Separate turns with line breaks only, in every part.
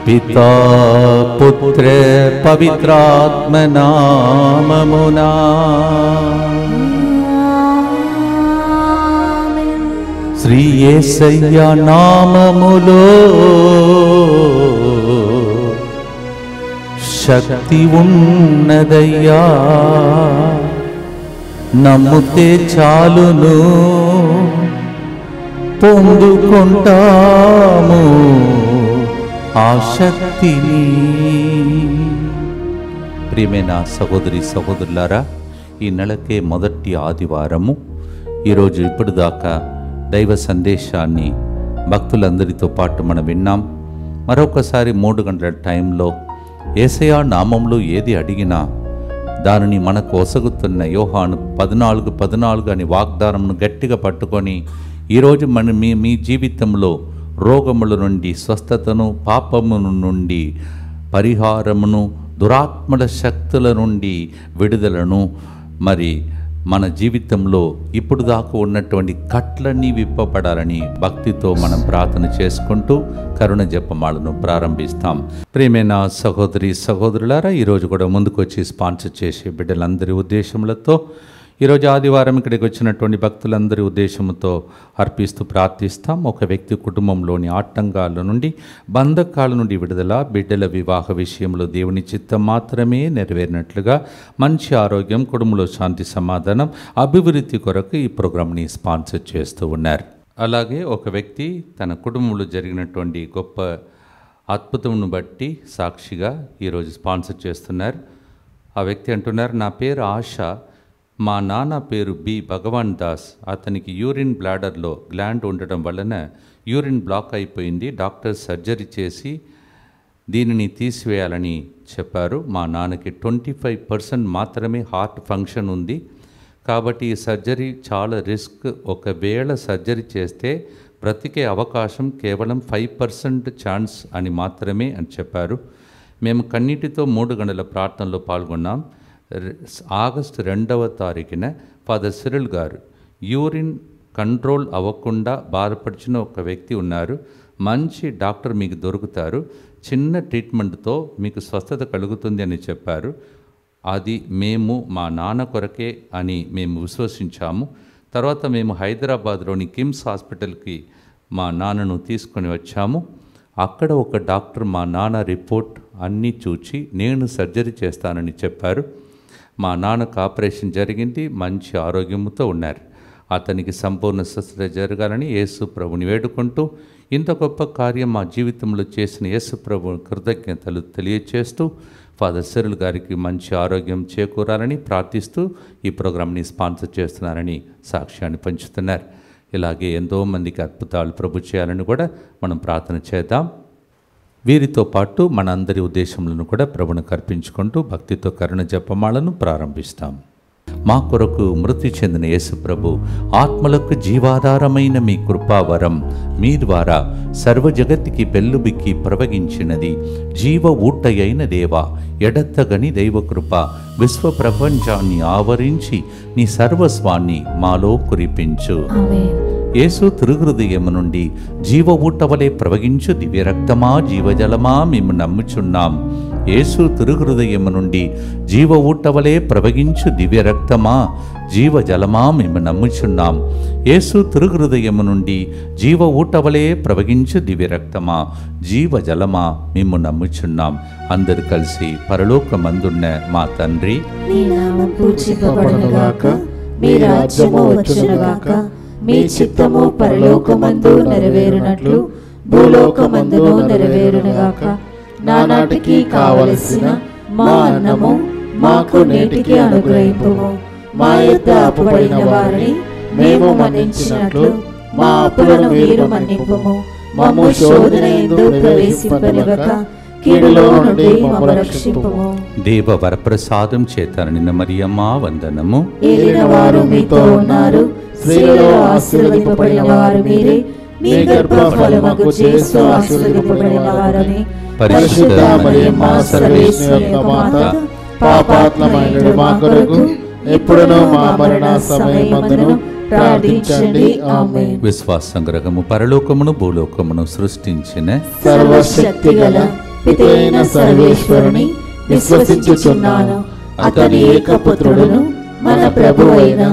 పితా పుత్ర పవిత్రాత్మ నామమునా. శ్రీ యేసయ్య నామములో శక్తి ఉన్నదయ్యా, నమ్ముతే చాలును పొందుకుంటాము ఆ శక్తిని. ప్రియమైన సహోదరి సహోదరులారా, ఈ నెలకే మొదటి ఆదివారము. ఈరోజు ఇప్పుడు దాకా దైవ సందేశాన్ని భక్తులందరితో పాటు మనం విన్నాం. మరొకసారి 3 గంటల టైంలో యేసయ్య నామంలో ఏది అడిగినా దానిని మనకు ఒసగుతున్న యోహాను 14:14 అని వాగ్దానమును గట్టిగా పట్టుకొని ఈరోజు మీ జీవితంలో రోగముల నుండి స్వస్థతను, పాపమును నుండి పరిహారమును, దురాత్మల శక్తుల నుండి విడుదలను, మరి మన జీవితంలో ఇప్పుడు దాకా ఉన్నటువంటి కట్లన్నీ విప్పబడాలని భక్తితో మనం ప్రార్థన చేసుకుంటూ కరుణ జపమాలను ప్రారంభిస్తాం. ప్రియమైన సహోదరి సహోదరులారా, ఈరోజు కూడా ముందుకు వచ్చి స్పాన్సర్ చేసే బిడ్డలందరి ఉద్దేశములతో ఈరోజు ఆదివారం ఇక్కడికి వచ్చినటువంటి భక్తులందరి ఉద్దేశంతో అర్పిస్తూ ప్రార్థిస్తాం. ఒక వ్యక్తి కుటుంబంలోని ఆటంకాల నుండి, బంధకాల నుండి విడుదల, బిడ్డల వివాహ విషయంలో దేవుని చిత్తం మాత్రమే నెరవేరినట్లుగా మంచి ఆరోగ్యం, కుటుంబంలో శాంతి సమాధానం, అభివృద్ధి కొరకు ఈ ప్రోగ్రాంని స్పాన్సర్ చేస్తూ ఉన్నారు. అలాగే ఒక వ్యక్తి తన కుటుంబంలో జరిగినటువంటి గొప్ప అద్భుతమును బట్టి సాక్షిగా ఈరోజు స్పాన్సర్ చేస్తున్నారు. ఆ వ్యక్తి అంటున్నారు, నా పేరు ఆశ, మా నాన్న పేరు బి భగవాన్ దాస్. అతనికి యూరిన్ బ్లాడర్లో గ్లాండ్ ఉండటం వలన యూరిన్ బ్లాక్ అయిపోయింది. డాక్టర్ సర్జరీ చేసి దీనిని తీసివేయాలని చెప్పారు. మా నాన్నకి 25% మాత్రమే హార్ట్ ఫంక్షన్ ఉంది, కాబట్టి ఈ సర్జరీ చాలా రిస్క్. ఒకవేళ సర్జరీ చేస్తే బ్రతికే అవకాశం కేవలం 5% ఛాన్స్ అని మాత్రమే అని చెప్పారు. మేము కన్నీటితో 3 గంటల ప్రార్థనలో పాల్గొన్నాం. ఆగస్టు 2వ తారీఖున ఫాదర్ సిరిల్ గారు యూరిన్ కంట్రోల్ అవ్వకుండా బాధపడిచిన ఒక వ్యక్తి ఉన్నారు. మంచి డాక్టర్ మీకు దొరుకుతారు, చిన్న ట్రీట్మెంట్తో మీకు స్వస్థత కలుగుతుంది అని చెప్పారు. అది మేము మా నాన్న కొరకే అని మేము విశ్వసించాము. తర్వాత మేము హైదరాబాద్లోని కిమ్స్ హాస్పిటల్కి మా నాన్నను తీసుకొని వచ్చాము. అక్కడ ఒక డాక్టర్ మా నాన్న రిపోర్ట్ అన్నీ చూచి నేను సర్జరీ చేస్తానని చెప్పారు. మా నాన్నకు ఆపరేషన్ జరిగింది, మంచి ఆరోగ్యంతో ఉన్నారు. అతనికి సంపూర్ణ స్వస్థత జరగాలని యేసు ప్రభుని వేడుకుంటూ, ఇంత గొప్ప కార్యం మా జీవితంలో చేసిన యేసు ప్రభు కృతజ్ఞతలు తెలియచేస్తూ, ఫాదర్ సిరిల్ గారికి మంచి ఆరోగ్యం చేకూరాలని ప్రార్థిస్తూ ఈ ప్రోగ్రాంని స్పాన్సర్ చేస్తున్నారని సాక్ష్యాన్ని పంచుతున్నారు. ఇలాగే ఎంతోమందికి అద్భుతాలు ప్రభు చేయాలని కూడా మనం ప్రార్థన చేద్దాం. వీరితో పాటు మన అందరి ఉద్దేశములను కూడా ప్రభువుకు అర్పించుకుంటూ భక్తితో కరుణ జపమాలను ప్రారంభిస్తాం. మా కొరకు మృతి చెందిన యేసు ప్రభు ఆత్మలకు జీవాధారమైన మీ కృపావరం మీ ద్వారా సర్వజగత్తుకి పెళ్ళుబిక్కి ప్రవగించినది. జీవ ఊటయైన దేవ, ఎడత్తగని దైవకృప విశ్వ ప్రపంచాన్ని ఆవరించి నీ సర్వస్వాన్ని మాలో కురిపించు. యేసు తిరుహృదయము నుండి జీవ ఊటవలే ప్రవగించు దివ్య రక్తమా, జీవజలమా మేము నమ్ముచున్నాం. యేసు తిరుహృదయము నుండి జీవ ఊటవలే ప్రవగించు దివ్య రక్తమా, జీవజలమా మేము నమ్ముచున్నాం. యేసు తిరుహృదయము నుండి జీవ ఊటవలే ప్రవగించు దివ్య రక్తమా, జీవజలమా మేము నమ్ముచున్నాం. అందరు కలిసి పరలోకమందున్న మా తండ్రి,
నీ నామం పూజింపబడునుగాక, మీ రాజ్యము వచ్చునుగాక, మీ చిత్తము పరలోకమందు నెరవేరునట్లు భూలోకమందును నెరవేరునుగాక. నానాటికి కావలసిన మా అన్నము మాకు నేటికి అనుగ్రహింపుము. మా యొద్ద అప్పుబడిన వారిని మేము మన్నించినట్లు మా అప్పులను మీరు మన్నింపుము. మమ్ము శోధన యందు ప్రవేశింపనివ్వక కీడులో నుండి మమ్ము రక్షింపుము.
దేవ వరప్రసాదం చేత నిన్న మరియమ్మ వందనము.
ఏలిన వారు మీతో ఉన్నారు, స్త్రీలలో ఆశీర్వదింపబడిన వారు మీరే, మీ గర్భఫలమగు యేసు ఆశీర్వదింపబడిన వారని.
పరిశుద్ధ మరియమ్మ సర్వేశ్వరి యొక్క మాత,
పాపాత్మమైన మా కొరకు ఎప్పుడునూ మా మరణ సమయమందును ప్రార్థించండి. ఆమేన్.
విశ్వాస సంగ్రహము పరలోకమును భూలోకమును సృష్టించిన
సర్వశక్తిగల పితైన సర్వేశ్వరుని విశ్వసించుచున్నాను. అతని ఏకపుత్రుడును మన ప్రభువైన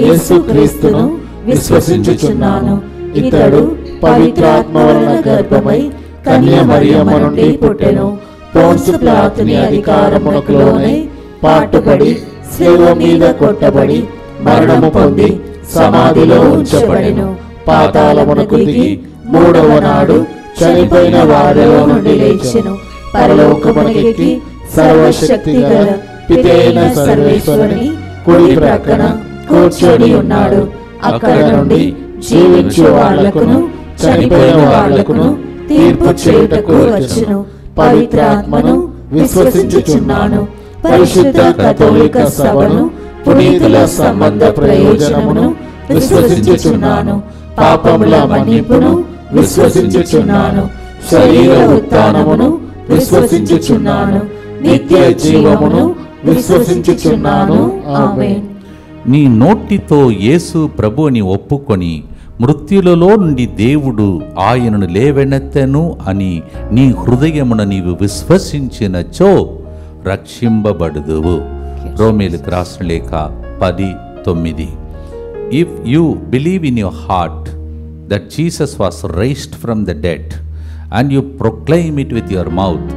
యేసుక్రీస్తును విశ్వసించుచున్నాను. ఇతడు పవిత్రాత్మ వలన గర్భమై కన్య మరియమ్మ నుండి పుట్టెను. పోన్సు పిలాతుని అధికారమునకు లోనై పాటుపడి శిలువ మీద కొట్టబడి మరణము పొంది సమాధిలో ఉంచబడెను. పాతాళమునకు దిగి మూడవ నాడు చనిపోయిన వారిలో నుండి లేచెను. పరలోకమునకెక్కి సర్వశక్తి గల పితైన సర్వేశ్వరుని కుడి ప్రక్కన కూర్చొని ఉన్నాడు. అక్కడ నుండి జీవించు వాళ్లకును చనిపోయిన వాళ్లకును తీర్పు చేయుటకు వచ్చును. పవిత్రాత్మను విశ్వసించుచున్నాను. పరిశుద్ధ కథోలిక సభను పునీతుల సంబంధ ప్రయోజనమును విశ్వసించుచున్నాను. పాపముల మన్నిపును విశ్వసించుచున్నాను. శరీర ఉత్థానమును విశ్వసించుచున్నాను. నిత్య జీవమును విశ్వసించుచున్నాను. ఆమేన్.
నీ నోటితో యేసు ప్రభు అని ఒప్పుకొని మృత్యులలో నుండి దేవుడు ఆయనను లేవనెత్తెను అని నీ హృదయమున నీవు విశ్వసించినచో రక్షింపబడుదువు. రోమీయులకు రాసిన లేఖ 10:9. If you believe in your heart that Jesus was raised from the dead and you proclaim it with your mouth,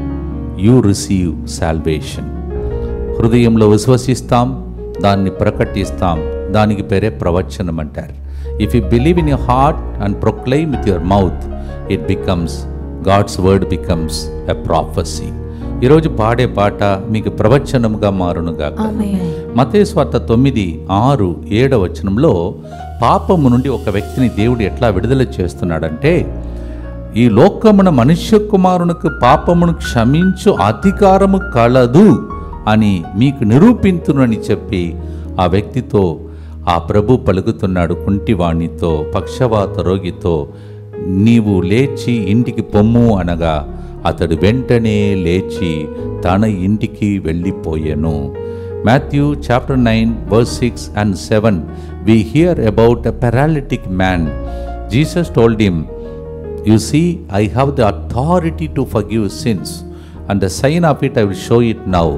you receive salvation. హృదయంలో విశ్వసిస్తాం, దాన్ని ప్రకటిస్తాం, దానికి పేరే ప్రవచనం అంటారు. If you believe in your heart and proclaim with your mouth, it becomes, God's word becomes a prophecy. ఈరోజు పాడే పాట మీకు ప్రవచనముగా మారునుగాక. మత్తయి సువార్త 9:6-7 పాపము నుండి ఒక వ్యక్తిని దేవుడు ఎట్లా విడుదల చేస్తున్నాడంటే, ఈ లోకమున మనుష్య కుమారునికి పాపమును క్షమించు అధికారము కలదు అని మీకు నిరూపించునని చెప్పి ఆ వ్యక్తితో ఆ ప్రభు పలుకుతున్నాడు. కుంటివాణితో, పక్షవాత రోగితో, నీవు లేచి ఇంటికి పొమ్ము అనగా అతడు వెంటనే లేచి తన ఇంటికి వెళ్ళిపోయెను. Matthew chapter 9 verse 6 and 7 we hear about a paralytic man. Jesus told him, you see, I have the authority to forgive sins, and the sign of it I will show it now.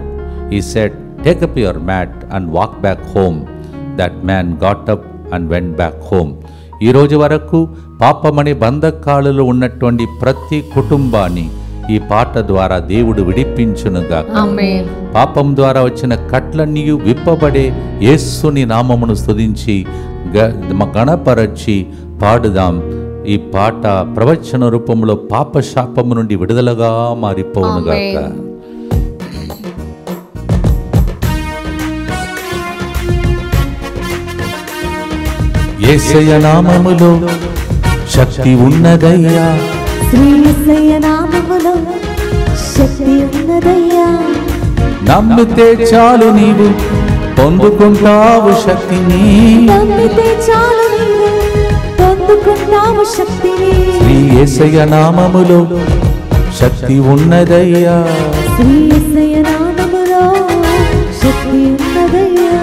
He said, take up your mat and walk back home. That man got up and went back home. ఈ రోజు వరకు పాపమనే బంధకాలలో ఉన్నటువంటి ప్రతి కుటుంబాన్ని ఈ పాట ద్వారా దేవుడు విడిపించునుగా. పాపం ద్వారా వచ్చిన కట్లన్నీ విప్పబడే యేసుని నామమును స్తుతించి గణపరచి పాడుదాం. ఈ పాట ప్రవచన రూపంలో పాప శాపము నుండి విడుదలగా మారిపోవునుగాక. యేసయ్య నామములో శక్తి ఉన్నదయ్యా,
శ్రీ యేసయ్య నామములో శక్తి ఉన్నదయ్యా.
నమ్మితే చాలు నీవు పొందుకుంటావు శక్తిని,
నమ్మితే చాలు నీవు పొందుకుంటావు శక్తిని.
శ్రీ యేసయ్య నామములో శక్తి ఉన్నదయ్యా,
శ్రీ యేసయ్య నామములో శక్తి ఉన్నదయ్యా.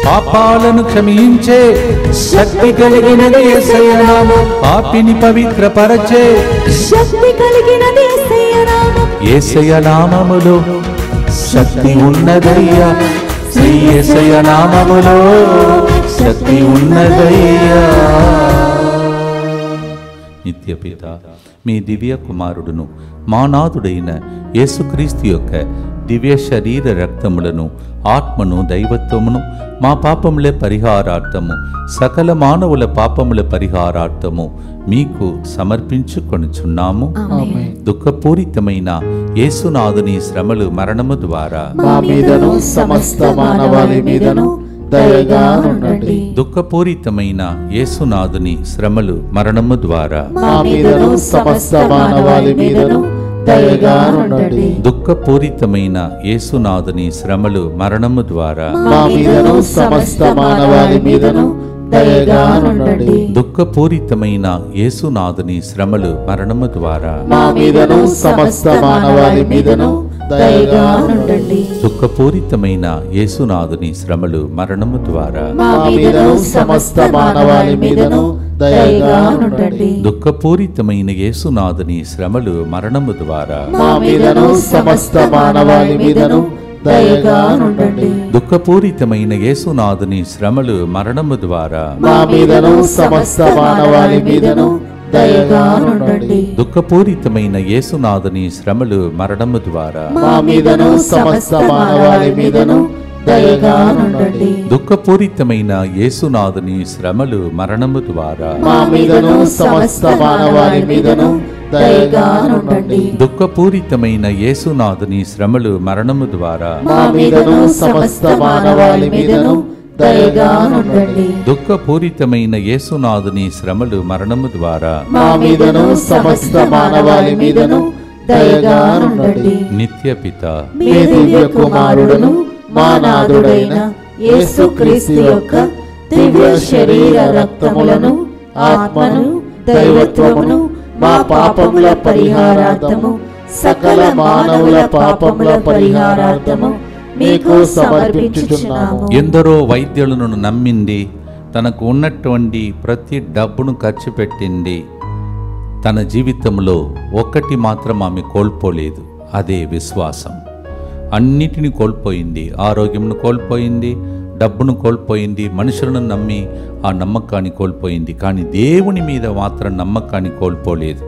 పాపాలను క్షమించే శక్తి కలిగినది యేసయ్య నామం, పాపిని పవిత్రపరచే
శక్తి కలిగినది యేసయ్య నామం.
యేసయ్య నామములో శక్తి ఉన్నదయ్యా, శ్రీ యేసయ్య నామములో శక్తి ఉన్నదయ్యా. నిత్యపిత, మీ దివ్య కుమారుడును మా నాథుడైన యేసుక్రీస్తు యొక్క దివ్య శరీర రక్తములను, ఆత్మను, దైవత్వమును మా పాపముల పరిహారార్థము, సకల మానవుల పాపముల పరిహారార్థము మీకు సమర్పించుకొనుచున్నాము. దుఃఖపూరితమైన యేసునాథుని శ్రమలు, మరణము ద్వారా
మా మీదను సమస్త మానవాళి మీదను దయగా ఉండండి.
దుఃఖపూరితమైన యేసునాథుని శ్రమలు, మరణము ద్వారా
మా మీదను సమస్త మానవాళి మీదను దయగా ఉండండి.
దుఃఖపూరితమైన యేసునాథుని శ్రమలు, మరణము ద్వారా
మా మీదను సమస్త మానవాళి మీదను దయగా ఉండండి.
దుఃఖపూరితమైన యేసునాథుని శ్రమలు, మరణము ద్వారా
మా మీదను సమస్త మానవాళి మీదను దయగా నుండండి.
దుఃఖపూరితమైన యేసునాథుని శ్రమలు మరణము ద్వారా
మా మీదను సమస్త మానవాళి మీదను దయగా నుండండి.
దుఃఖపూరితమైన యేసునాథుని శ్రమలు మరణము ద్వారా
మా మీదను సమస్త మానవాళి మీదను దయగా నుండండి.
దుఃఖపూరితమైన యేసునాథుని శ్రమలు మరణము ద్వారా
మా మీదను సమస్త మానవాళి మీదను దయగా నుండండి.
దుఃఖపూరితమైన యేసునాథుని శ్రమలు మరణము ద్వారా
మా మీదను సమస్త మానవాళి మీదను దయగా నుండండి.
దుఃఖపూరితమైన యేసునాథుని శ్రమలు మరణము ద్వారా
మా మీదను సమస్త మానవాళి మీదను దయగా నుండండి.
దుఃఖపూరితమైన యేసునాథుని శ్రమలు మరణము ద్వారా
మా మీదను సమస్త మానవాళి మీదను దయగా నుండండి.
దుఃఖపూరితమైన యేసునాథుని శ్రమలు మరణము ద్వారా
మా మీదను సమస్త మానవాళి మీదను దయగా నుండండి.
నిత్య పిత
మీ దివ్య కుమారుడును మా నాథుడైన యేసుక్రీస్తు యొక్క దివ్య శరీర రక్తములను ఆత్మను దైవత్వమును మా పాపముల పరిహారార్థము సకల మానవుల పాపముల పరిహారార్థము మీకు సమర్పించుచున్నాము.
ఎందరో వైద్యులను నమ్మింది, తనకు ఉన్నటువంటి ప్రతి డబ్బును ఖర్చు పెట్టింది. తన జీవితంలో ఒక్కటి మాత్రం ఆమె కోల్పోలేదు, అదే విశ్వాసం. అన్నిటిని కోల్పోయింది, ఆరోగ్యంను కోల్పోయింది, డబ్బును కోల్పోయింది, మనుషులను నమ్మి ఆ నమ్మకాన్ని కోల్పోయింది. కానీ దేవుని మీద మాత్రం నమ్మకాన్ని కోల్పోలేదు.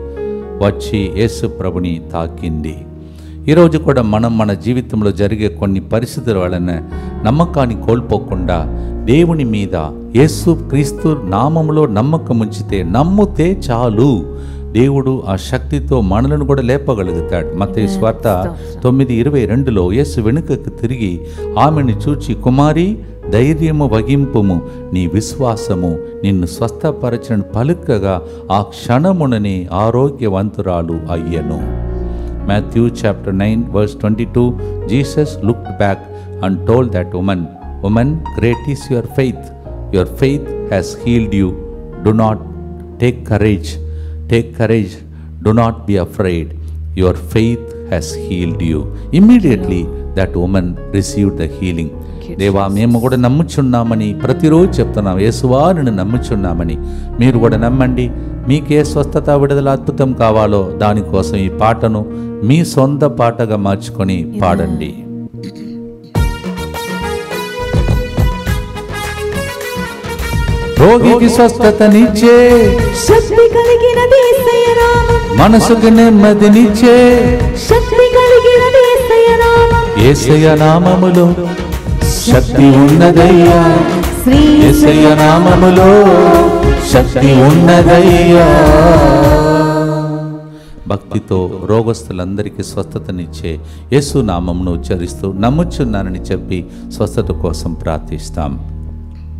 వచ్చి యేసు ప్రభుని తాకింది. ఈరోజు కూడా మనం మన జీవితంలో జరిగే కొన్ని పరిస్థితుల వలన నమ్మకాన్ని కోల్పోకుండా దేవుని మీద యేసు క్రీస్తు నామములో నమ్మకం ఉంచితే, నమ్మితే చాలు, దేవుడు ఆ శక్తితో మనలను కూడా లేపగలుగుతాడు. మత్తయి సువార్త 9:22లో యేసు వెనుకకు తిరిగి ఆమెను చూచి, కుమారి ధైర్యము వహింపుము, నీ విశ్వాసము నిన్ను స్వస్థపరచిన పలుకగా ఆ క్షణముననే ఆరోగ్యవంతురాలు అయ్యను. Matthew chapter 9:22, Jesus looked back and told that woman, woman, great is your faith. Your faith has healed you. Do not take courage. Take courage. Do not be afraid. Your faith has healed you. Immediately that woman received the healing. దేవా, మేము కూడా నమ్ముచున్నామని ప్రతిరోజు చెప్తున్నాం. యేసువారిని నమ్ముచున్నామని మీరు కూడా నమ్మండి. మీకే స్వస్థత, విడుదల, అద్భుతం కావాలో దానికోసం ఈ పాటను మీ సొంత పాటగా మార్చుకొని పాడండి. రోగికి స్వస్థతనిచ్చే
శక్తి కలిగినది యేసయ్య నామం,
మనసుకు నెమ్మదినిచ్చే
శక్తి కలిగినది యేసయ్య నామం,
యేసయ్య నామములో శక్తి ఉన్నదయ్యా, యేసయ్య నామములో శక్తి ఉన్నదయ్యా. భక్తితో రోగస్తులందరికీ స్వస్థతనిచ్చే యేసు నామమును ఉచ్చరిస్తూ నమ్ముచున్నానని చెప్పి స్వస్థత కోసం ప్రార్థిస్తాం.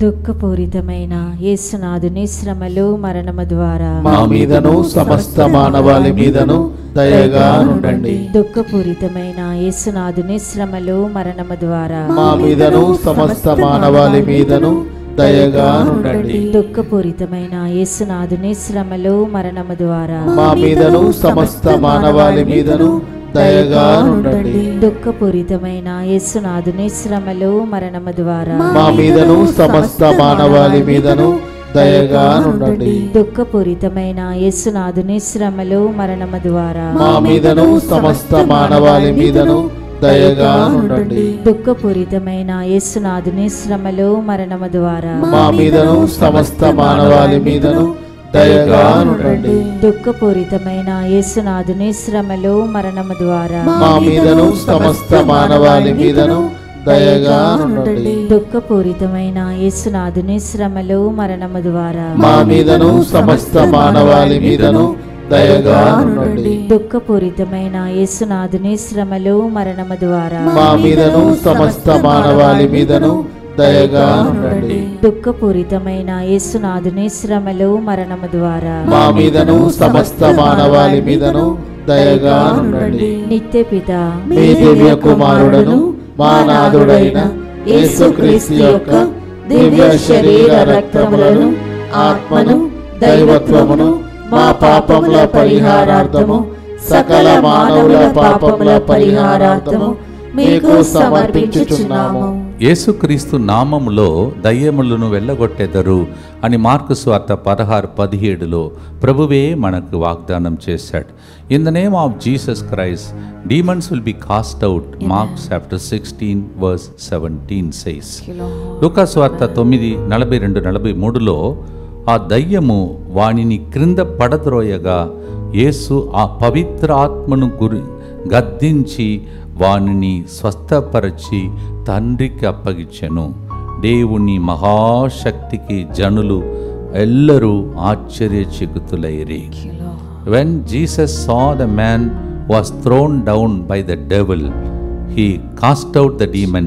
దుఃఖపూరితమైన యేసునాథుని శ్రమలు మరణము ద్వారా
మా మీదను సమస్త మానవాళి మీదను దయగా నుండండి.
దుఃఖపూరితమైన యేసునాథుని శ్రమలు మరణము ద్వారా
మా మీదను సమస్త మానవాళి మీదను దయగా నుండండి.
దుఃఖపూరితమైన యేసునాథుని శ్రమలు మరణము ద్వారా
మా మీదను సమస్త మానవాళి మీదను దయగా నుండండి.
దుఃఖపూరితమైన యేసునాథుని శ్రమలు మరణము ద్వారా
మా మీదను సమస్త మానవాళి మీదను దయగా నుండండి.
దుఃఖపూరితమైన యేసునాథుని శ్రమలు మరణము ద్వారా
మా మీదను సమస్త మానవాళి మీదను దయగా నుండండి.
దుఃఖపూరితమైన యేసునాథుని శ్రమలు మరణము ద్వారా
మా మీదను సమస్త మానవాళి మీదను దయగా నుండండి.
దుఃఖపూరితమైన యేసునాథుని శ్రమలు మరణము ద్వారా
మా మీదను సమస్త మానవాళి మీదను దయగా నుండండి.
దుఃఖపూరితమైన యేసునాథుని శ్రమలు మరణము ద్వారా
మా మీదను సమస్త మానవాళి మీదను దయగా ఉండండి.
దుఃఖపూరితమైన యేసునాథుని శ్రమలు మరణము ద్వారా
మా మీదను సమస్త మానవాళి మీదను దయగా ఉండండి.
దుఃఖపూరితమైన యేసునాథుని శ్రమలు మరణము ద్వారా
మా మీదను సమస్త మానవాళి మీదను దయగా ఉండండి.
నిత్య పిత
మీ దివ్య కుమారుడను మా నాథుడైన యేసుక్రీస్తు యొక్క దివ్య శరీర రక్తములను ఆత్మను దైవత్వమును మా పాపముల పరిహారార్థము సకల మానవుల పాపముల పరిహారార్థము మీకు సమర్పించుచున్నాము.
యేసుక్రీస్తు నామములో దయ్యములను వెళ్ళగొట్టెదరు అని మార్కు సువార్త 16:17లో ప్రభువే మనకు వాగ్దానం చేశాడు. In the name of Jesus Christ demons will be cast out. Mark's chapter 16:17 says. లూకా సువార్త 9:42-43లో ఆ దయ్యము వానిని క్రింద పడద్రోయగా యేసు ఆ పవిత్ర ఆత్మను గద్దించి వానిని స్వస్థపరచి తండ్రికి అప్పగించెను. దేవుని మహాశక్తికి జనులు ఎల్లరూ ఆశ్చర్యచకితులైరి. When Jesus saw the man was thrown down by the devil, he cast out the demon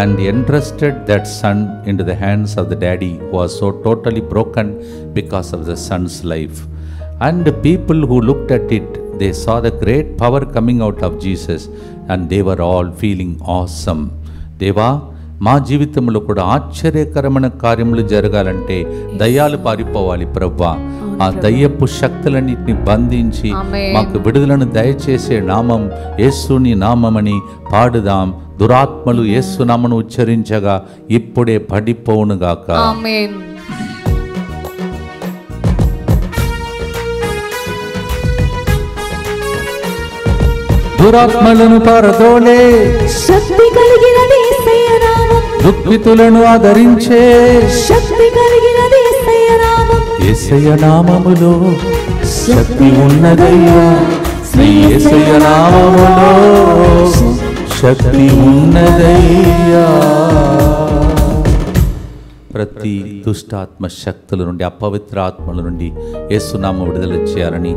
and entrusted that son into the hands of the daddy who was so totally broken because of the son's life. And the people who looked at it, they saw the great power coming out of Jesus and they were all feeling awesome. దేవా, మా జీవితంలో కూడా ఆశ్చర్యకరమైన కార్యములు జరగాలంటే దయ్యాలు పారిపోవాలి ప్రభువా. ఆ దయ్యపు శక్తులన్నిటిని బంధించి మాకు విడుదలను దయచేసే నామం యేసుని నామమని పాడుదాం. దురాత్మలు యేసు నామమును ఉచ్చరించగా ఇప్పుడే పడిపోవునుగాక.
ఆమేన్.
దురాత్మలను పారదోలే
శక్తి కలిగినది యేసయ్య నామం.
దుఃఖితులను ఆదరించే
శక్తి కలిగినది యేసయ్య నామం.
యేసయ్య నామములో శక్తి ఉన్నదయ్యా. శ్రీ యేసయ్య నామములో శక్తి ఉన్నదయ్యా. ప్రతి దుష్టాత్మ శక్తుల నుండి, అపవిత్ర ఆత్మల నుండి యేసునామం విడుదల చేయాలని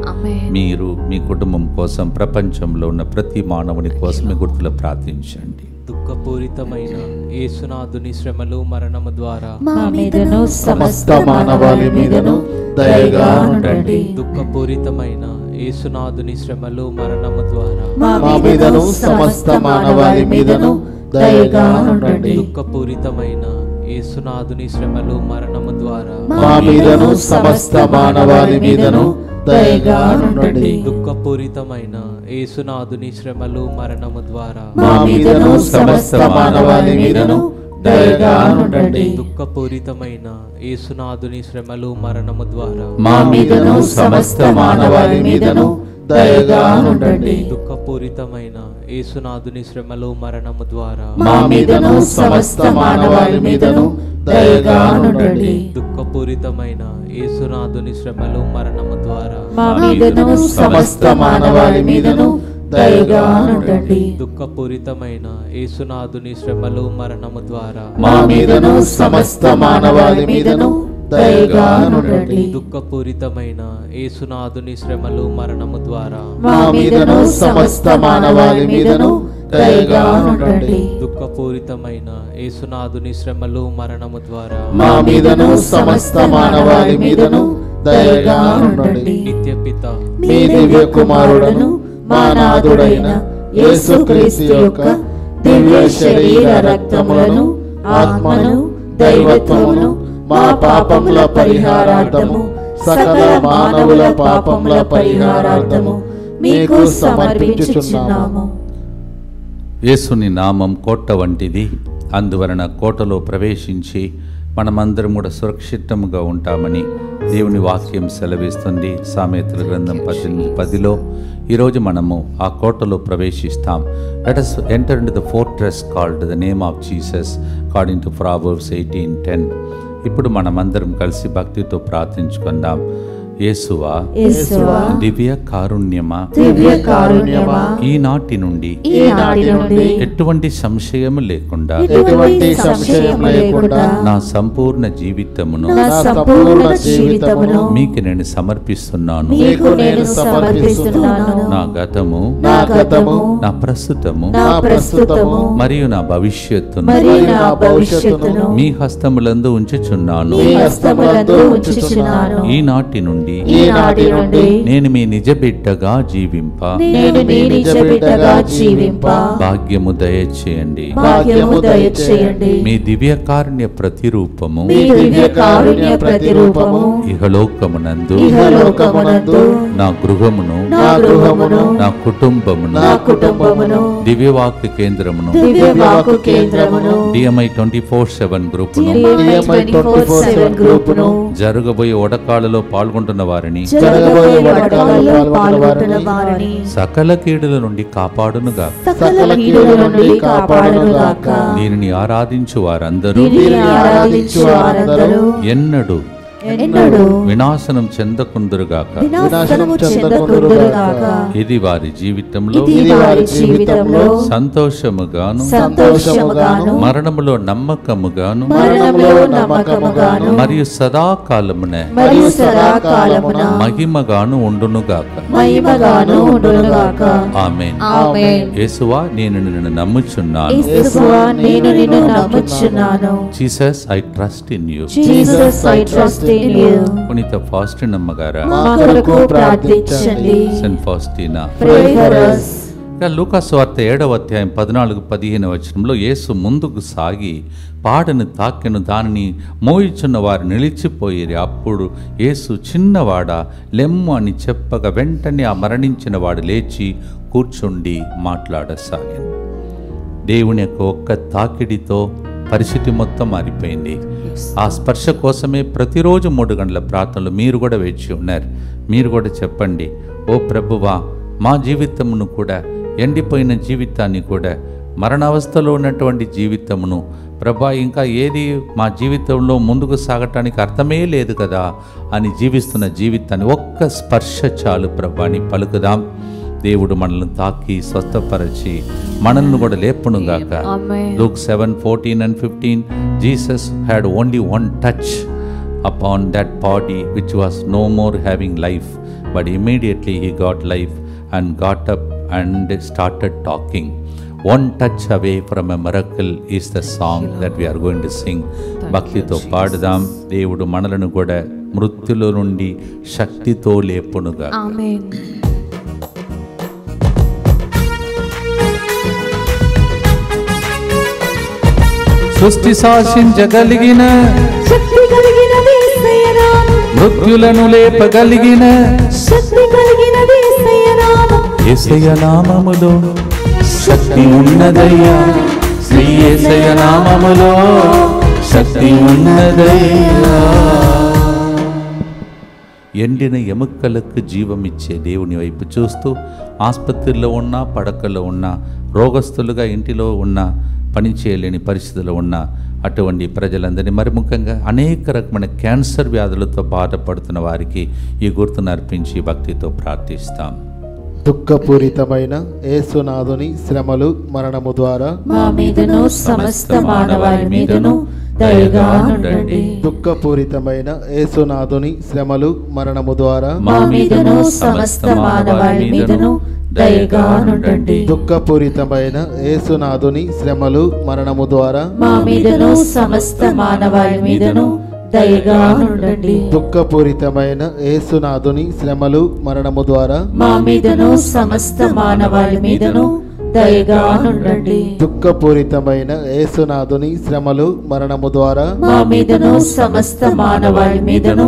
మీరు మీ కుటుంబం కోసం, ప్రపంచంలో ఉన్న ప్రతి మానవుని కోసం మీ గుర్తులో ప్రార్థించండి.
దుఃఖపూరితమైన యేసునాథుని శ్రమలు మరణము ద్వారా
మా మీదను
సమస్త మానవాళి మీదను దయగా ఉండండి.
దుఃఖపూరితమైన యేసునాథుని శ్రమలు మరణము ద్వారా
మా
మా మీదను సమస్త మానవాళి మీదను దయగా ఉండండి.
దుఃఖపూరితమైన యేసునాథుని శ్రమలు మరణము ద్వారా
మా మీదను సమస్త మానవాళి మీదను దయగా ఉండండి.
దుఃఖపూరితమైన యేసునాథుని శ్రమలు మరణము ద్వారా
మా మీదను సమస్త మానవాళి మీదను దయగా ఉండండి.
దుఃఖపూరితమైన యేసునాథుని శ్రమలు మరణము ద్వారా
మా మీదను సమస్త మానవాళి మీదను దయగా ఉండండి.
దుఃఖపూరితమైన యేసునాథుని శ్రమలు మరణము ద్వారా
మా మీదను సమస్త మానవాళి మీదను దయగా ఉండండి.
దుఃఖపూరితమైన యేసునాథుని శ్రమలు మరణము ద్వారా
మా మీదను
సమస్త మానవాళి మీదను దయగా ఉండండి.
దుఃఖపూరితమైన యేసునాథుని శ్రమలు మరణము ద్వారా
మా మీదను సమస్త మానవాళి మీదను దయగా ఉండండి.
దుఃఖపూరితమైన యేసునాథుని శ్రమలు మరణము ద్వారా
మా మీదను సమస్త మానవాళి మీదను దయగా ఉండండి.
దుఃఖపూరితమైన యేసునాథుని శ్రమలు మరణము ద్వారా
మా మీదను సమస్త మానవాళి మీదను దయగా ఉండండి.
నిత్య పిత
మీ దివ్య కుమారుడను మా నాథుడైన యేసుక్రీస్తు యొక్క దివ్య శరీర రక్తములను, ఆత్మను, దైవత్వమును మా పాపముల పరిహారార్థము, సకల మానవుల పాపముల పరిహారార్థము మీకు సమర్పించుచున్నాము.
యేసుని నామం కోట వంటిది. అందువలన కోటలో ప్రవేశించి మనమందరం కూడా సురక్షితంగా ఉంటామని దేవుని వాక్యం సెలవిస్తుంది. సామెతల గ్రంథం 18:10లో ఈరోజు మనము ఆ కోటలో ప్రవేశిస్తాం. Let us enter into the fortress called the name of Jesus according to Proverbs 18:10. ఇప్పుడు మనమందరం కలిసి భక్తితో ప్రార్థించుకుందాం. యేసువా,
యేసువా,
దివ్య కారుణ్యమా,
దివ్య కారుణ్యమా,
ఈనాటి నుండి ఎటువంటి సంశయము లేకుండా
ఎటువంటి సంశయం లేకుండా
నా సంపూర్ణ జీవితమును
నా సంపూర్ణ జీవితమును
మీకు నేను సమర్పిస్తున్నాను.
మీకు నేను సమర్పిస్తున్నాను.
నా గతము,
నా గతము,
నా ప్రస్తుతము
నా ప్రస్తుతము
మరియు నా భవిష్యత్తును
మరియు నా భవిష్యత్తును
మీ హస్తములందు ఉంచుచున్నాను.
మీ హస్తములందు ఉంచుచున్నాను.
ఈనాటి నుండి నుండి
ఈనాటి నుండి
నేను మీ నిజ బిడ్డగా జీవింప
నేను మీ నిజ బిడ్డగా జీవింప
భాగ్యము దయచేయండి.
భాగ్యము దయచేయండి.
మీ దివ్యకారుణ్య ప్రతిరూపము
మీ దివ్య కారుణ్య ప్రతిరూపము
ఇహలోకమునందు
ఇహలోకమునందు
నా గృహమును
నా గృహమును
నా కుటుంబమును
నా కుటుంబమును
దివ్యవాక్య కేంద్రమును
దివ్యవాకు కేంద్రమును
DMI 24/7 గ్రూపును
DMI 24/7 గ్రూపును
జరగబోయే ఒడకాలలో పాల్గొంటున్న వారిని
జరగబోయే వడకాలలో పాల్గొంటున్న వారిని
సకల కీడుల నుండి కాపాడునుగా.
సకల కీడుల నుండి కాపాడునుగాక.
దీనిని ఆరాధించు వారందరూ
దీనిని ఆరాధించు వారందరూ
ఎన్నడూ
ఎన్నడూ
వినాశనం చెందకుందురుగాక.
వినాశనము చెందకుందురుగాక.
ఇది వారి జీవితంలో
ఇది వారి జీవితంలో
సంతోషముగాను
సంతోషముగాను
మరణములో నమ్మకముగాను
మరణంలో నమ్మకముగాను
మరియు సదాకాలమున
మరియు సదాకాలమున
మహిమగాను ఉండునుగాక.
మహిమగాను ఉండునుగాక.
ఆమేన్.
ఆమేన్.
యేసువా నేను నిన్ను నమ్ముచున్నాను.
యేసువా నేను నిన్ను నమ్ముచున్నాను.
Jesus I trust in you.
Jesus I trust in you.
పునీత ఫాస్టిన్ అమ్మగారా,
మా కొరకు ప్రార్థించండి.
Saint Faustina.
Pray for us.
లూకాసు వార్త 7వ అధ్యాయం 14-15 వచనంలో యేసు ముందుకు సాగి పాడను తాకెను, దానిని మోయిచున్న వారు నిలిచిపోయిరి. అప్పుడు యేసు చిన్నవాడా లెమ్ము అని చెప్పగా వెంటనే ఆ మరణించిన వాడు లేచి కూర్చుండి మాట్లాడసాగాను. దేవుని యొక్క ఒక్క తాకిడితో పరిస్థితి మొత్తం మారిపోయింది. ఆ స్పర్శ కోసమే ప్రతిరోజు 3 గంటల ప్రార్థనలు మీరు కూడా వేచి ఉన్నారు. మీరు కూడా చెప్పండి, ఓ ప్రభువా మా జీవితమును కూడా, ఎండిపోయిన జీవితాన్ని కూడా, మరణావస్థలో ఉన్నటువంటి జీవితమును ప్రభా ఇంకా ఏది మా జీవితంలో ముందుకు సాగటానికి అర్థమే లేదు కదా అని జీవిస్తున్న జీవితాన్ని ఒక్క స్పర్శ చాలు ప్రభా అని పలుకుదాం. దేవుడు మనల్ని తాకి స్వస్థపరచి మనల్ని కూడా లేపునుగాక. Luke 7:14-15 Jesus had only one touch upon that body which was no more having life, but immediately he got life and got up and started talking. One touch away from a miracle is the song that we are going to sing. భక్తితో పాడుదాం. దేవుడు మనలను కూడా మృత్యులో నుండి శక్తితో లేపునుగాక.
ఆమేన్.
సృష్టి శాసించగలిగిన
శక్తి కలిగినది యేసయ్య నామం.
మృత్యులను లేపగలిగిన
శక్తి కలిగినది యేసయ్య నామం.
యేసయ్య నామములో శక్తి ఉన్నదయ్యా. శ్రీ యేసయ్య నామములో శక్తి ఉన్నదయ్యా. ఎండిన ఎముకలకు జీవమిచ్చే దేవుని వైపు చూస్తూ ఆసుపత్రిలో ఉన్న, పడకల్లో ఉన్న, రోగస్తులుగా ఇంటిలో ఉన్న, పని చేయలేని పరిస్థితుల్లో ఉన్న అటువంటి ప్రజలందరినీ, మరి ముఖ్యంగా అనేక రకమైన క్యాన్సర్ వ్యాధులతో బాధపడుతున్న వారికి ఈ గుర్తును అర్పించి భక్తితో ప్రార్థిస్తాం.
దుఃఖపూరితమైన యేసునాథుని శ్రమలు మరణము ద్వారా
మా మీదను సమస్త మానవాళి మీదను దయగా ఉండండి.
దుఃఖపూరితమైన యేసునాథుని శ్రమలు మరణము ద్వారా
మా మీదను సమస్త మానవాళి మీదను దయగా ఉండండి.
దుఃఖపూరితమైన యేసునాథుని శ్రమలు మరణము ద్వారా
మా మీదను సమస్త మానవాళి మీదను దయగా ఉండండి.
దుఃఖపూరితమైన యేసునాథుని శ్రమలు మరణము ద్వారా
మా మీదను సమస్త మానవాళి మీదను దయగా ఉండండి.
దుఃఖపూరితమైన యేసునాథుని శ్రమలు మరణము ద్వారా
మా మీదను సమస్త మానవాళి మీదను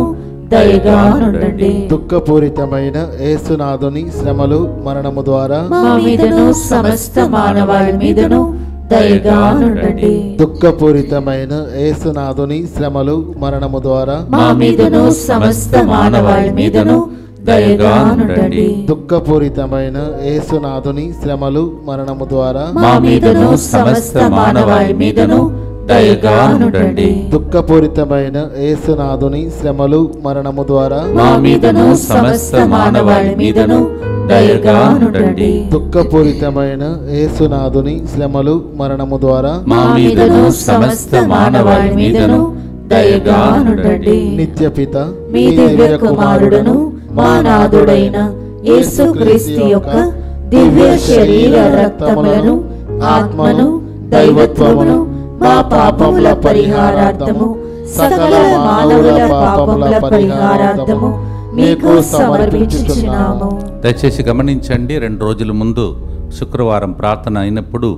దయగా ఉండండి.
దుఃఖపూరితమైన యేసునాథుని శ్రమలు మరణము ద్వారా
మా మీదను సమస్త మానవాళి మీదను దయగా ఉండండి.
దుఃఖపూరితమైన యేసునాథుని శ్రమలు మరణము ద్వారా
మా మీదను సమస్త మానవాళి మీదను దయగా ఉండండి.
దుఃఖపూరితమైన యేసునాథుని శ్రమలు మరణము ద్వారా
మా మీదను సమస్త మానవాళి మీదను దయగా ఉండండి.
దుఃఖపూరితమైన యేసునాథుని శ్రమలు మరణము ద్వారా
మా మీదను సమస్త మానవాళి మీదను దయగా ఉండండి.
దుఃఖపూరితమైన యేసునాథుని శ్రమలు మరణము ద్వారా
మా మీదను సమస్త మానవాళి మీదను దయగా ఉండండి.
నిత్యపిత
మీ దివ్య కుమారుడును మా నాథుడైన యేసుక్రీస్తు యొక్క దివ్య శరీర రక్తములను, ఆత్మను, దైవత్వమును మా పాపముల పరిహారార్థము, సకల మానవుల పాపముల పరిహారార్థము మీకు సమర్పించుచున్నాము.
దయచేసి గమనించండి, 2 రోజుల ముందు శుక్రవారం ప్రార్థన అయినప్పుడు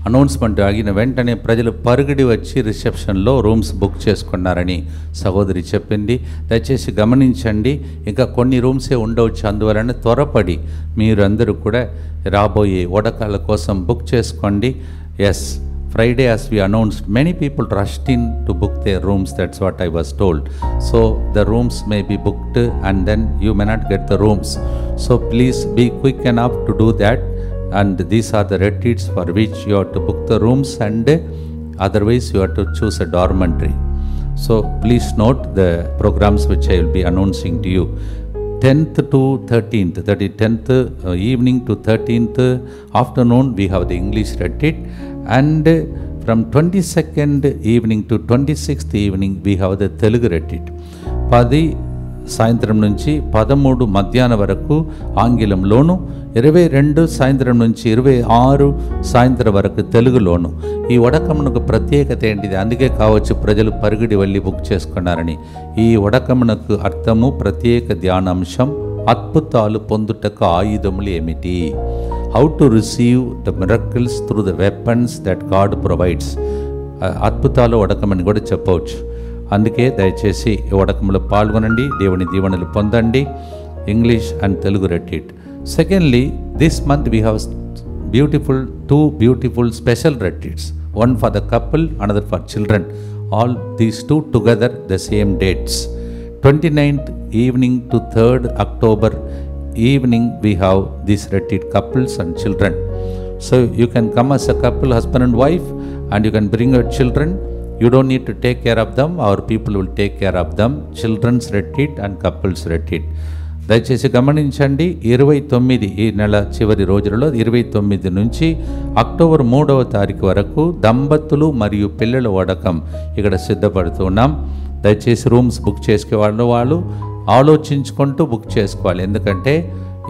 అనౌన్స్మెంట్ ఆగిన వెంటనే ప్రజలు పరుగిడి వచ్చి రిసెప్షన్లో రూమ్స్ బుక్ చేసుకున్నారని సహోదరి చెప్పింది. దయచేసి గమనించండి, ఇంకా కొన్ని రూమ్సే ఉండవచ్చు. అందువలన త్వరపడి మీరందరూ కూడా రాబోయే వడకాల కోసం బుక్ చేసుకోండి. Yes, Friday, as we announced, many people rushed in to book their rooms. That's what I was told. So the rooms may be booked and then you may not get the rooms. So please be quick enough to do that. And these are the retreats for which you have to book the rooms, and otherwise you have to choose a dormitory. So please note the programs which I will be announcing to you. 10th to 13th, that is 10th evening to 13th afternoon, we have the English retreat, and from 22nd evening to 26th evening we have the Telugu retreat. 10 సాయంత్రం నుంచి 13 మధ్యాహ్నం వరకు ఆంగ్లంలోను, 22 సాయంత్రం నుంచి 26 సాయంత్రం వరకు తెలుగులోను. ఈ వడకమునకు ప్రత్యేకత ఏంటిది? అందుకే కావచ్చు ప్రజలు పరుగిడి వెళ్ళి బుక్ చేసుకున్నారని. ఈ వడకమునకు అర్థము, ప్రత్యేక ధ్యానాంశం, అద్భుతాలు పొందుటకు ఆయుధములు ఏమిటి? How to receive the miracles through the weapons that God provides. అద్భుతాలు వడకమని కూడా చెప్పవచ్చు. అందుకే దయచేసి ఈ వడకంలో పాల్గొనండి, దేవుని దీవెనలు పొందండి. English and Telugu retreat. Secondly, this month we have two beautiful special retreats. One for the couple, another for children. All these two together the same dates. 29th evening to 3rd October evening we have this retreat, couples and children. So you can come as a couple, husband and wife, and you can bring your children. You don't need to take care of them, our people will take care of them. Children's retreat and couples retreat. దయచేసి గమనించండి, 29 ఈ నెల చివరి రోజులలో 29 నుంచి October 3వ తారీఖు వరకు దంపతులు మరియు పిల్లల వడకం ఇక్కడ సిద్ధపడుతున్నాం. దయచేసి రూమ్స్ బుక్ చేసుకునే వాళ్ళు ఆలోచించుకుంటూ బుక్ చేసుకోవాలి. ఎందుకంటే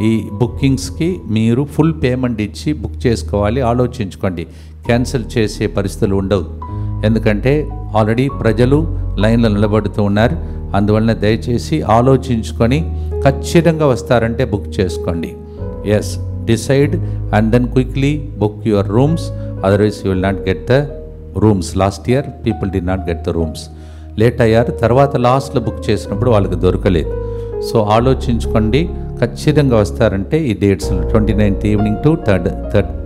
ఈ బుకింగ్స్కి మీరు ఫుల్ పేమెంట్ ఇచ్చి బుక్ చేసుకోవాలి. ఆలోచించుకోండి, క్యాన్సిల్ చేసే పరిస్థితులు ఉండవు. ఎందుకంటే ఆల్రెడీ ప్రజలు లైన్లో నిలబడుతూ ఉన్నారు. అందువలన దయచేసి ఆలోచించుకొని ఖచ్చితంగా వస్తారంటే బుక్ చేసుకోండి. Yes, decide and then quickly book your rooms, otherwise you will not get the rooms. Last year people did not get the rooms, late అయ్యారు. తర్వాత లాస్ట్లో బుక్ చేసినప్పుడు వాళ్ళకి దొరకలేదు. సో ఆలోచించుకోండి, ఖచ్చితంగా వస్తారంటే ఈ dates 29th evening to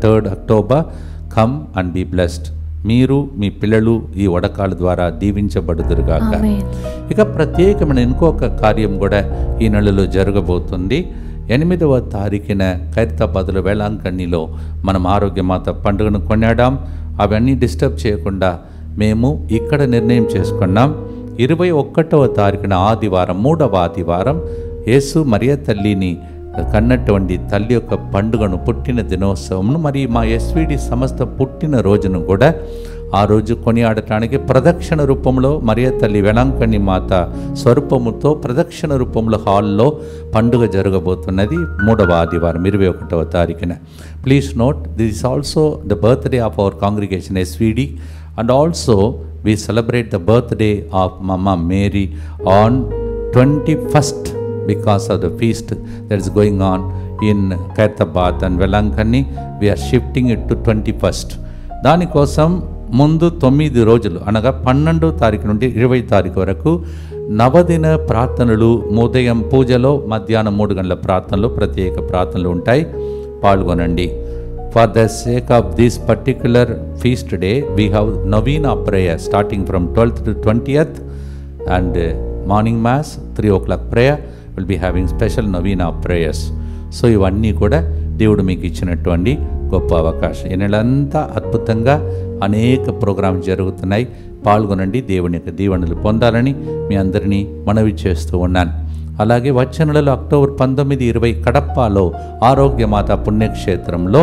3rd October. Come and be blessed. మీరు మీ పిల్లలు ఈ వడకాల ద్వారా దీవించబడుదురుగాక. ఇక ప్రత్యేకమైన ఇంకొక కార్యం కూడా ఈ నెలలో జరగబోతుంది. 8వ తారీఖున ఖైరతాబాద్లో వేళాంకణిలో మనం ఆరోగ్యమాత పండుగను కొన్నాడాం. అవన్నీ డిస్టర్బ్ చేయకుండా మేము ఇక్కడ నిర్ణయం చేసుకున్నాం. 21వ తారీఖున ఆదివారం, 3వ ఆదివారం, యేసు మరియ తల్లిని కన్నటువంటి తల్లి యొక్క పండుగను, పుట్టిన దినోత్సవంను, మరి మా ఎస్విడి సమస్త పుట్టిన రోజును కూడా ఆ రోజు కొనియాడటానికి ప్రదక్షిణ రూపంలో మరియ తల్లి వేళాంకణి మాత స్వరూపముతో ప్రదక్షిణ రూపంలో హాల్లో పండుగ జరగబోతున్నది 3వ ఆదివారం 21వ తారీఖున. Please note, this is also the birthday of our congregation SVD, and also we celebrate the birthday of Mama Mary on 21st because of the feast that is going on in Khairatabad and Velankani. We are shifting it to 21st. దానికోసం ముందు 9 రోజులు అనగా 12వ తారీఖు నుండి 20వ తారీఖు వరకు నవదిన ప్రార్థనలు, ఉదయం పూజలో, మధ్యాహ్నం 3 గంటల ప్రార్థనలు, ప్రత్యేక ప్రార్థనలు ఉంటాయి. పాల్గొనండి. For the sake of this particular feast day, we have Novena prayer starting from 12th to 20th, and morning mass, 3 o'clock prayer. We'll be having special Novena prayers. So ఇవన్నీ కూడా దేవుడు మీకు ఇచ్చినటువంటి గొప్ప అవకాశం. ఈ నెలంతా అద్భుతంగా అనేక ప్రోగ్రామ్స్ జరుగుతున్నాయి. పాల్గొనండి, దేవుని యొక్క దీవెనలు పొందాలని మీ అందరినీ మనవి చేస్తూ ఉన్నాను. అలాగే వచ్చే నెలలో అక్టోబర్ 19, 20 కడపలో ఆరోగ్యమాత పుణ్యక్షేత్రంలో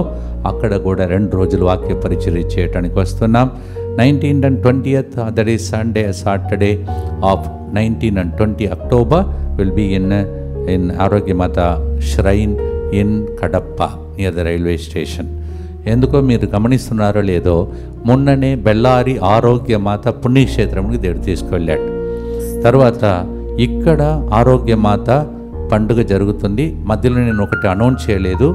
అక్కడ కూడా 2 రోజులు వాక్య పరిచర్య చేయడానికి వస్తున్నాం. 19th and 20th, that is Sunday, Saturday of 19 and 20 October will be in ఆరోగ్యమాత shrine in Kadapa near the railway station. ఎందుకో మీరు గమనిస్తున్నారో లేదో, మొన్ననే బెల్లారి ఆరోగ్యమాత పుణ్యక్షేత్రంకి దేవుడు తీసుకెళ్ళాడు. తర్వాత ఇక్కడ ఆరోగ్యమాత పండుగ జరుగుతుంది. మధ్యలో నేను ఒకటి అనౌన్స్ చేయలేదు,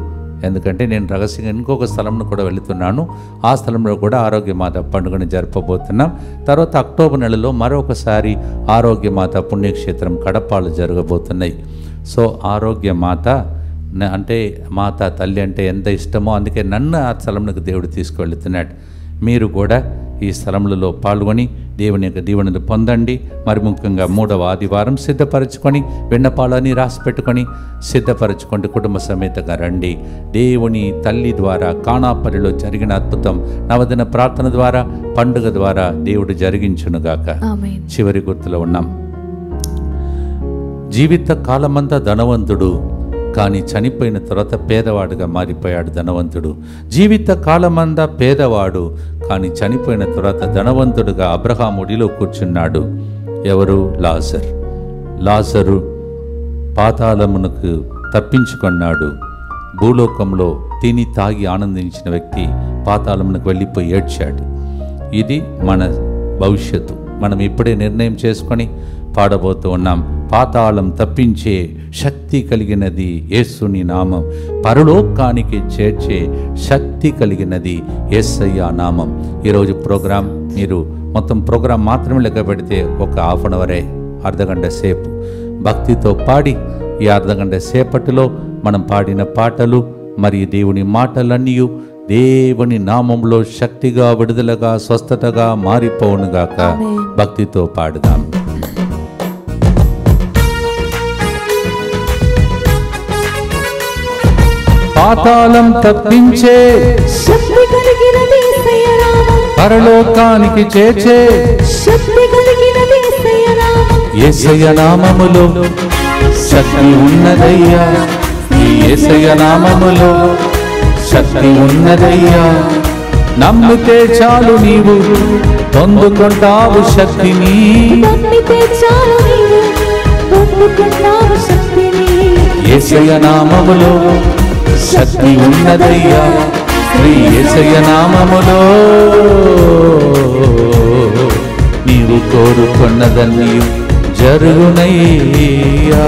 ఎందుకంటే నేను రహస్యంగా ఇంకొక స్థలంలో కూడా వెళుతున్నాను. ఆ స్థలంలో కూడా ఆరోగ్యమాత పండుగను జరపబోతున్నాం. తర్వాత అక్టోబర్ నెలలో మరొకసారి ఆరోగ్యమాత పుణ్యక్షేత్రం కడపాలు జరగబోతున్నాయి. సో ఆరోగ్యమాత అంటే మాత తల్లి అంటే ఎంత ఇష్టమో, అందుకే నన్ను ఆ స్థలంలోకి దేవుడు తీసుకువెళుతున్నాడు. మీరు కూడా ఈ స్థలములలో పాల్గొని దేవుని యొక్క దీవెనలు పొందండి. మరి ముఖ్యంగా 3వ ఆదివారం సిద్ధపరచుకొని విన్నపాలని రాసి పెట్టుకొని సిద్ధపరచుకోండి. కుటుంబ సమేతంగా రండి. దేవుని తల్లి ద్వారా కానాపల్లిలో జరిగిన అద్భుతం నవదిన ప్రార్థన ద్వారా పండుగ ద్వారా దేవుడు జరిగించునుగాక. చివరి గుర్తులో ఉన్నాం. జీవిత కాలమంతా ధనవంతుడు, కానీ చనిపోయిన తర్వాత పేదవాడుగా మారిపోయాడు ధనవంతుడు. జీవిత కాలమంతా పేదవాడు, కానీ చనిపోయిన తర్వాత ధనవంతుడుగా అబ్రహాం ఒడిలో కూర్చున్నాడు. ఎవరు? లాజరు పాతాళమునకు తప్పించుకున్నాడు. భూలోకంలో తిని తాగి ఆనందించిన వ్యక్తి పాతాళమునకు వెళ్ళిపోయి ఏడ్చాడు. ఇది మన భవిష్యత్తు. మనం ఇప్పుడే నిర్ణయం చేసుకొని పాడబోతూ ఉన్నాం. పాతాళం తప్పించే శక్తి కలిగినది యేసుని నామం, పరలోకానికి చేర్చే శక్తి కలిగినది యేసయ్య నామం. ఈరోజు ప్రోగ్రాం మీరు మొత్తం ప్రోగ్రాం మాత్రమే లెక్క పెడితే ఒక హాఫ్ అన్ అవరే, అర్ధగంట సేపు భక్తితో పాడి, ఈ అర్ధగంట సేపటిలో మనం పాడిన పాటలు మరియు దేవుని మాటలన్నీ దేవుని నామంలో శక్తిగా, విడుదలగా, స్వస్థతగా మారిపోవునుగాక. భక్తితో పాడుదాం. పాతాళం తప్పించే
శక్తి కలిగినది యేసయ్య నామం,
పరలోకానికి చేర్చే
శక్తి కలిగినది యేసయ్య నామం.
యేసయ్య నామములో శక్తి ఉన్నదయ్యా, ఈ యేసయ్య నామములో శక్తి ఉన్నదయ్యా. నమ్మితే చాలు నీవు పొందుకుంటావు శక్తిని,
నమ్మితే చాలు నీవు పొందుకుంటావు శక్తిని.
యేసయ్య నామములో శక్తి ఉన్నదయ్యా, శ్రీ యేసయ్య నామములో నీవు కోరుకున్నదన్నీ జరుగునయ్యా.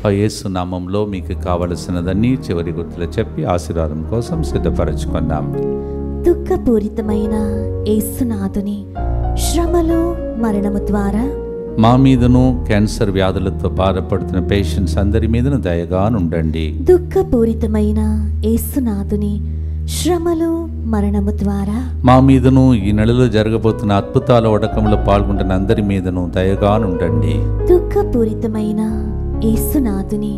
ఆ యేసు నామంలో మీకు కావలసినదన్నీ చివరి గుర్తులు చెప్పి ఆశీర్వాదం కోసం సిద్ధపరచుకున్నాం.
దుఃఖపూరితమైన యేసునాథుని శ్రమలు మరణము ద్వారా
మా మీదను క్యాన్సర్ వ్యాధులతో బాధపడుతున్న పేషెంట్స్ అందరి మీదను దయగానుండండి.
దుఃఖపూరితమైన యేసునాథుని శ్రమలు మరణము ద్వారా
మా మీదను ఈ నెలలో జరగబోతున్న అద్భుతాల వడకంలో పాల్గొంటున్న అందరి మీదను దయగానుండండి.
దుఃఖపూరితమైన యేసునాథుని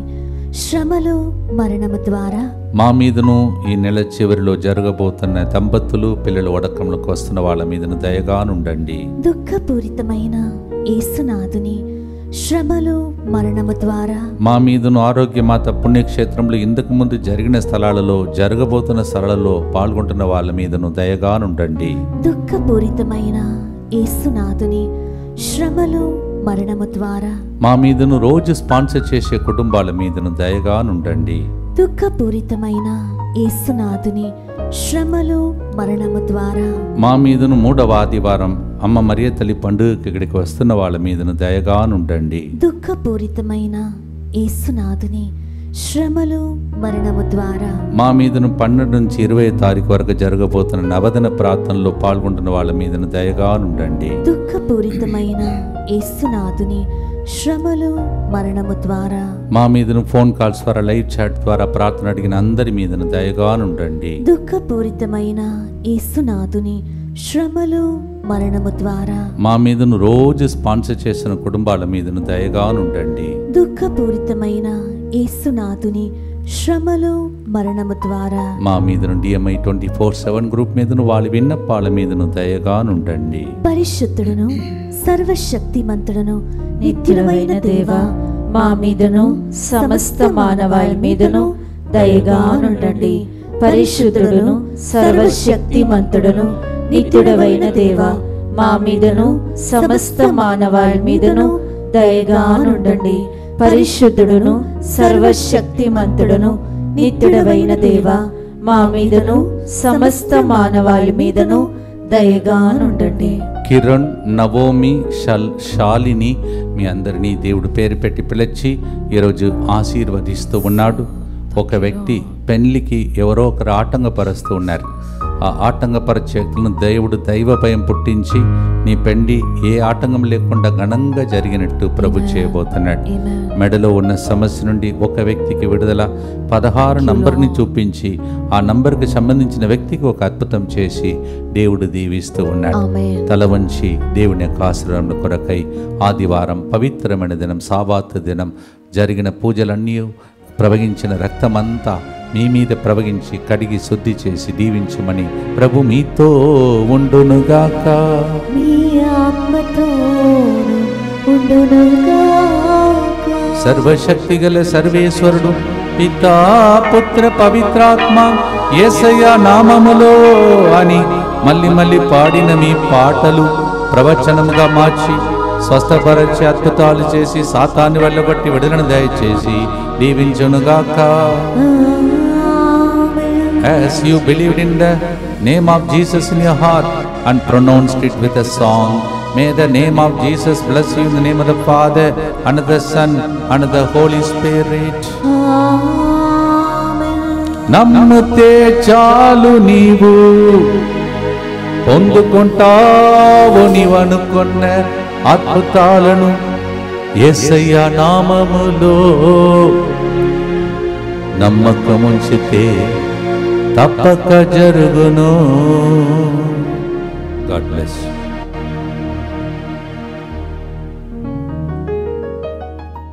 శ్రమలు మరణము ద్వారా
మా మీదను ఈ నెల చివరిలో జరగబోతున్న దంపతులు పిల్లల వడకంలోకి వస్తున్న వాళ్ళ మీదను దయగానుండండి.
దుఃఖపూరితమైన యేసునాథుని శ్రమలు మరణము ద్వారా
మా మీదను ఆరోగ్యమాత పుణ్యక్షేత్రంలో ఇంతకు ముందు జరిగిన స్థలాలలో జరగబోతున్న స్థలాలలో పాల్గొంటున్న వాళ్ళ మీదను దయగానుండండి.
దుఃఖపూరితమైన యేసునాథుని శ్రమలు మరణము ద్వారా
మా మీదను రోజు స్పాన్సర్ చేసే కుటుంబాల మీదను దయగానుండండి.
దుఃఖపూరితమైన యేసునాథుని శ్రమలు మరణము ద్వారా
మా మీదను 3వ ఆదివారం అమ్మ మరియ తల్లి పండుగకి ఇక్కడికి వస్తున్న వాళ్ళ మీదను దయగానుండండి.
దుఃఖపూరితమైన యేసునాథుని శ్రమలు మరణము ద్వారా
మా మీదను 12 నుంచి 20 తారీఖు వరకు జరగబోతున్న నవదిన ప్రార్థనలో పాల్గొంటున్న వాళ్ళ మీదను దయగానుండండి.
దుఃఖపూరితమైన యేసునాథుని శ్రమలు మరణము ద్వారా
మా మీదను ఫోన్ కాల్స్ ద్వారా లైవ్ చాట్ ద్వారా ప్రార్థన అడిగిన అందరి మీదను దయగానుండండి.
దుఃఖపూరితమైన యేసునాథుని శ్రమలు మరణము ద్వారా
మా మీదను రోజు స్పాన్సర్ చేసిన కుటుంబాల మీదను దయగానుండండి.
దుఃఖపూరితమైన యేసునాథుని శ్రమలు మరణము ద్వారా
మా మీదను DMI 24/7 గ్రూప్ మీదను వాళ్ళ విన్నపాల మీదను దయగానుండండి.
పరిశుద్ధుడును సర్వశక్తిమంతుడును నిత్యుడైన దేవా, మా మీదను సమస్త మానవాళి మీదను దయగానుండండి. పరిశుద్ధుడును సర్వశక్తిమంతుడును నిత్యుడైన దేవా, మా మీదను సమస్త మానవాళి మీదను దయగానుండండి. పరిశుద్ధుడును సర్వశక్తిమంతుడును నిత్యుడైన దేవా, మా మీదను సమస్త మానవాళి మీదను దయగానుండండి.
కిరణ్, నవోమి, శాలిని, మీ అందరినీ దేవుడు పేరు పెట్టి పిలిచి ఈరోజు ఆశీర్వదిస్తూ ఉన్నాడు. ఒక వ్యక్తి పెళ్లికి ఎవరో ఒకరు ఆటంకపరుస్తూ ఉన్నారు. ఆ ఆటంకపరచేతులను దేవుడు దైవ భయం పుట్టించి నీ పెండి ఏ ఆటంకం లేకుండా ఘనంగా జరిగినట్టు ప్రభు చేయబోతున్నాడు. మెడలో ఉన్న సమస్య నుండి ఒక వ్యక్తికి విడుదల 16 నంబర్ని చూపించి ఆ నంబర్కి సంబంధించిన వ్యక్తికి ఒక అద్భుతం చేసి దేవుడు దీవిస్తూ ఉన్నాడు. తల వంచి దేవుని యొక్క ఆశీర్వాదం కొరకై ఆదివారం పవిత్రమైన దినం, సాబాత్ దినం జరిగిన పూజలన్నీ ప్రవహించిన రక్తమంతా మీ మీద ప్రవహించి కడిగి శుద్ధి చేసి దీవించమని ప్రభు మీతో ఉండునుగాక. సర్వశక్తి గల సర్వేశ్వరుడు పితా పుత్ర పవిత్రాత్మ యేసయ్య నామములో అని మళ్ళీ పాడిన మీ పాటలు ప్రవచనముగా మార్చి స్వస్థపరచి అద్భుతాలు చేసి సాతాన్ని వెళ్ళగొట్టి విడుదలను దయచేసి దీవించునుగాక. As you believed in the name of Jesus in your heart and pronounced it with a song, may the name of Jesus bless you in the name of the Father and of the Son and of the Holy Spirit. నమ్మితే చాలు నీవు పొందుకుంటావు నీవనుకున్న అద్భుతాలను యేసయ్య నామములో నమ్మకముంచితే తప్పక జరుగును. God bless you.